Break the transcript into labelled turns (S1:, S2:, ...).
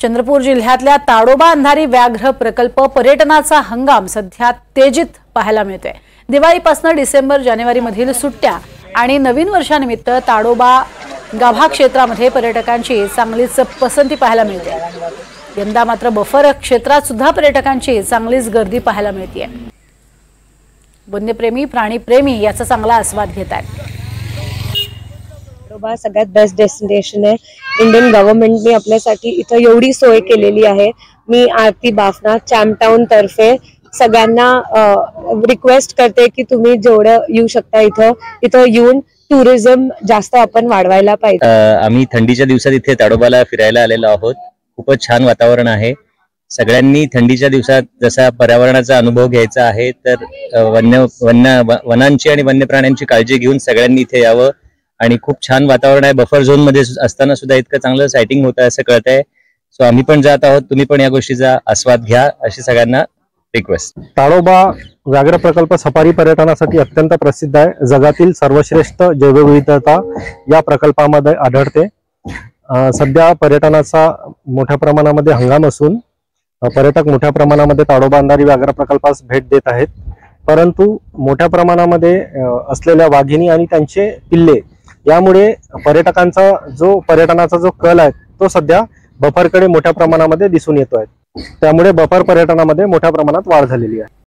S1: चंद्रपूर जिल्ह्यातल्या ताडोबा अंधारी व्याघ्र प्रकल्प पर्यटनाचा हंगाम सध्या तेजीत पाहायला मिळतोय। दिवाळीपासून डिसेंबर जानेवारी मधील सुट्ट्या आणि नवीन वर्षानिमित्त ताडोबा गाभा क्षेत्रामध्ये पर्यटकांची चांगलीच पसंती पाहायला मिळते। यंदा मात्र बफर क्षेत्रात सुद्धा पर्यटकांची चांगलीच गर्दी पाहायला मिळते। वन्यप्रेमी प्राणीप्रेमी याचा चांगला आस्वाद घेतात।
S2: ताडोबा सगळ्यात बेस्ट डेस्टिनेशन आहे। इंडियन गव्हर्नमेंटने आपल्यासाठी इथं एवढी सोय केलेली आहे। मी आरती बाफना चॅम्पटाउन तर्फे सगळ्यांना रिक्वेस्ट करते की तुम्ही जेवढं येऊ शकता इथं येऊन टुरिझम जास्त आपण वाढवायला पाहिजे।
S3: आम्ही थंडीच्या दिवसात इथे ताडोबाला फिरायला आलेलो आहोत। खूपच छान वातावरण आहे। सगळ्यांनी थंडीच्या दिवसात जसा पर्यावरणाचा अनुभव घ्यायचा आहे तर वनांची आणि वन्य प्राण्यांची काळजी घेऊन सगळ्यांनी इथे यावं आणि खूप छान वातावरण आहे। बफर झोन मध्ये असताना सुद्धा इतकं चांगलं सायटिंग होतं असं कळतंय। सो आम्ही पण जात आहोत, तुम्ही पण या गोष्टीचा आस्वाद घ्या अशी सगळ्यांना रिक्वेस्ट।
S4: ताडोबा व्याघ्र प्रकल्प सफारी पर्यटनासाठी अत्यंत प्रसिद्ध आहे। जगातील सर्वश्रेष्ठ जैवविविधता या प्रकल्पामध्ये आढळते। सध्या पर्यटनाचा मोठ्या प्रमाणामध्ये हंगाम असून पर्यटक मोठ्या प्रमाणामध्ये ताडोबा अंधारी व्याघ्र प्रकल्पास भेट देत आहेत। परंतु मोठ्या प्रमाणामध्ये असलेल्या वाघिणी आणि त्यांचे पिल्ले यामुळे पर्यटनाचा जो कल आहे तो सध्या बफरकडे मोठ्या प्रमाणामध्ये दिसून येतो आहे। त्यामुळे बफर पर्यटनामध्ये मोठ्या प्रमाणात वाढ झालेली आहे।